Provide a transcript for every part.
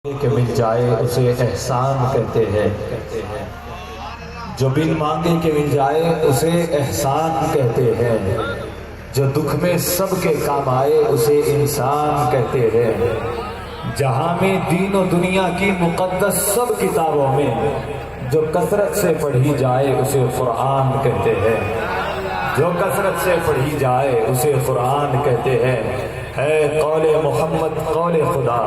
کہ مل جائے اسے احسان کہتے ہیں، جو بن مانگے کہ مل جائے اسے احسان کہتے ہیں، جو دکھ میں سب کے کام آئے اسے انسان کہتے ہیں۔ جہاں میں دین و دنیا کی مقدس سب کتابوں میں جو کثرت سے پڑھی جائے اسے قرآن کہتے ہیں، جو کثرت سے پڑھی جائے اسے قرآن کہتے ہیں۔ ہے قول محمد قول خدا،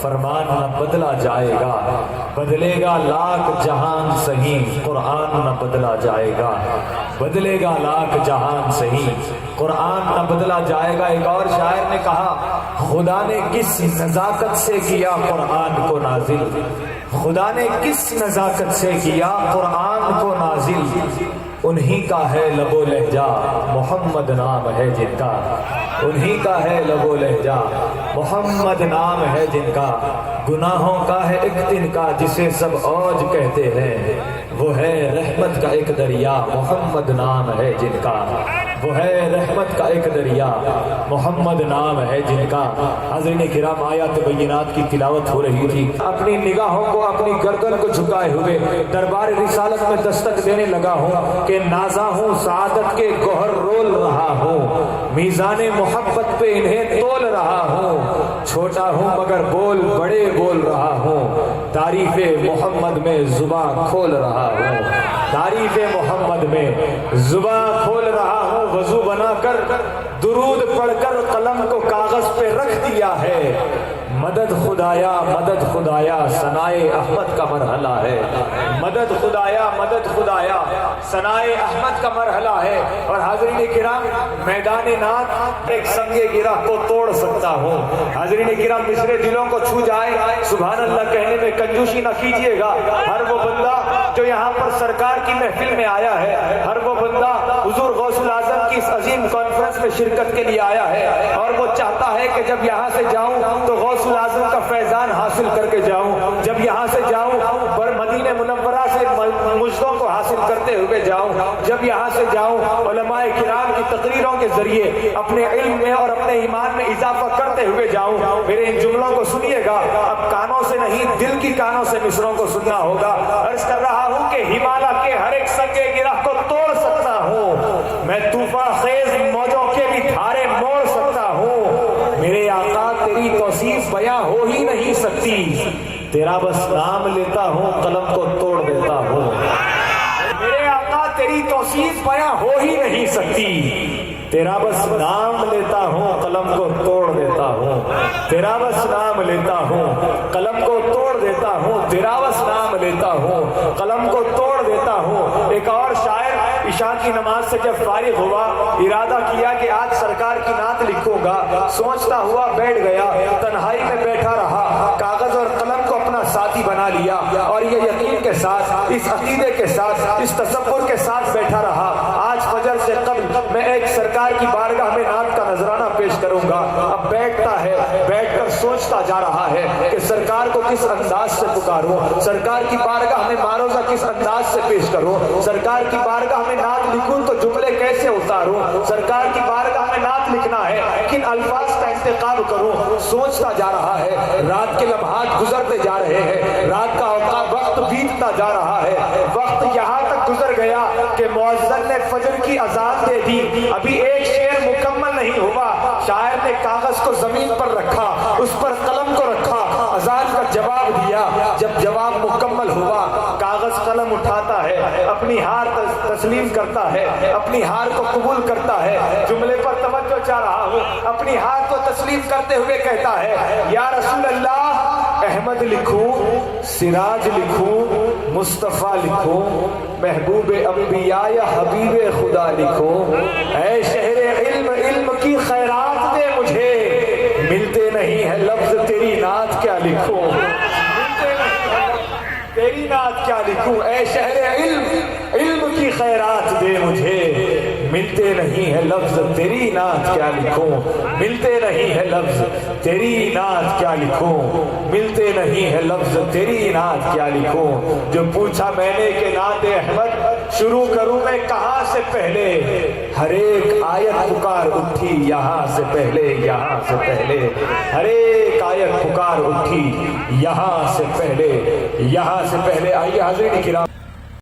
فرمان نہ بدلا جائے گا، بدلے گا لاکھ جہان سہی، قرآن نہ بدلا جائے گا، بدلے گا لاکھ جہان سہی، قرآن نہ بدلا جائے گا۔ ایک اور شاعر نے کہا، خدا نے کس نزاکت سے کیا قرآن کو نازل، خدا نے کس نزاکت سے کیا قرآن کو نازل، انہی کا ہے لب و لہجہ محمد نام ہے جن کا، انہی کا ہے لب و لہجہ محمد نام ہے جن کا، گناہوں کا ہے ایک دن کا جسے سب اوج کہتے ہیں، وہ ہے رحمت کا ایک دریا محمد نام ہے جن کا، وہ ہے رحمت کا ایک دریا محمد نام ہے جن کا۔ حاضرین کرام، آیات بینات کی تلاوت ہو رہی تھی، اپنی نگاہوں کو اپنی گردن کو جھکائے ہوئے دربار رسالت میں دستک دینے لگا ہوں کہ نازا ہوں سعادت کے گوہر رول رہا ہوں، میزان محبت پہ انہیں تول رہا ہوں، چھوٹا ہوں مگر بول بڑے بول رہا ہوں، تعریف محمد میں زباں کھول رہا ہوں، تعریف محمد میں زباں کھول رہا ہوں، وضو بنا کر درود پڑھ کر قلم کو کاغذ پہ رکھ دیا ہے، مدد خدایا مدد خدایا ثنائے احمد کا مرحلہ ہے، مدد خدایا مدد خدایا ثنائے احمد کا مرحلہ ہے۔ اور حاضرین کرام، میدان نعت ایک سنگے گرہ کو توڑ سکتا ہوں۔ حاضرین کرام، مصرے دلوں کو چھو جائے، سبحان اللہ کہنے میں کنجوسی نہ کیجیے گا۔ ہر وہ بندہ جو یہاں پر سرکار کی محفل میں آیا ہے، ہر وہ بندہ حضور غوث الاعظم کی اس عظیم کانفرنس میں شرکت کے لیے آیا ہے، اور وہ چاہتا ہے کہ جب یہاں سے جاؤں تو غوث الاعظم کا فیضان حاصل کر کے جاؤں، جب یہاں سے جاؤں مدینہ منورہ سے مجدوں کو حاصل کرتے ہوئے جاؤں، جب یہاں سے جاؤں علماء کرام کی تقریروں کے ذریعے اپنے علم میں اور اپنے ایمان میں اضافہ کرتے ہوئے جاؤں۔ میرے ان جملوں کو سنیے گا، اب کانوں سے نہیں دل کی کانوں سے مصروں کو سننا ہوگا۔ عرض کر رہا ہوں کہ ہمالیہ کے ہر ایک سنگے گرہ کو توڑ سکتا ہوں، میں طوفان خیز موجوں کے بھی دھارے موڑ سکتا ہوں، میرے آقا تیری توصیف بیاں ہو ہی نہیں سکتی، تیرا بس نام لیتا ہوں قلم کو توڑ دیتا ہوں، میرے آقا تیری توصیف بیاں ہو ہی نہیں سکتی، تیرا بس نام لیتا ہوں قلم کو توڑ دیتا ہوں، تیرا بس نام لیتا ہوں قلم کو توڑ دیتا ہوں، تیرا بس نام لیتا ہوں قلم کو توڑ دیتا ہوں۔ ایک اور شاعر عشاء کی نماز سے جب فارغ ہوا، ارادہ کیا کہ آج سرکار کی نعت لکھوں گا، سوچتا ہوا بیٹھ گیا، تنہائی میں بیٹھا رہا، کاغذ اور قلم کو اپنا ساتھی بنا لیا، اور یہ یقین کے ساتھ، اس عقیدے کے ساتھ، اس تصور کے ساتھ بیٹھا رہا، آج فجر سے قبل میں ایک سرکار کی بارگاہ میں نعت کا نذرانہ پیش کروں گا۔ اب بیٹھتا ہے، بیٹھ کر سوچتا جا رہا ہے کہ سرکار کو کس انداز سے پکاروں، سرکار کی بارگاہ میں معروضہ کس انداز سے پیش کروں، سرکار کی بارگاہ میں نعت لکھوں تو جملے کیسے اتاروں، سرکار کی بارگاہ میں نعت لکھنا ہے کن الفاظ کا انتخاب کروں، سوچتا جا رہا ہے۔ رات کے لمحات گزرتے جا رہے ہیں، رات کا اوقات وقت بیتتا جا رہا ہے، وقت یہاں تک گزر گیا کہ مؤذن نے فجر کی اذان دے دی، ابھی ایک شعر مکمل نہیں ہوا، شاعر نے کاغذ کو زمین پر رکھا، اس پر قلم کو رکھا، اذان کا جواب دیا، جب جواب مکمل ہوا، کاغذ قلم اٹھاتا ہے، اپنی ہار تسلیم کرتا ہے، اپنی ہار کو قبول کرتا ہے، جملے پر توجہ چاہ رہا ہوں، اپنی ہار کو تسلیم کرتے ہوئے کہتا ہے، یا رسول اللہ احمد لکھوں، سراج لکھوں، مصطفیٰ لکھوں، محبوب انبیاء یا حبیب خدا لکھوں، اے شہر علم علم کی خیرات دے مجھے، ملتے نہیں ہے لفظ تیری نعت کیا لکھوں، تیری نعت کیا لکھوں، اے شہر علم علم کی خیرات دے مجھے، ملتے نہیں ہے لفظ تیری نعت کیا لکھوں، ملتے نہیں ہے لفظ تیری نعت کیا لکھوں، ملتے نہیں ہے لفظ تیری نعت کیا لکھوں۔ جو پوچھا میں نے کہ نعت احمد شروع کروں میں کہاں سے پہلے، ہر ایک آیت پکار اٹھی یہاں سے پہلے، یہاں سے پہلے، ہر ایک آیت پکار اٹھی یہاں سے پہلے، یہاں سے پہلے۔ آئیے حاضرین کرام،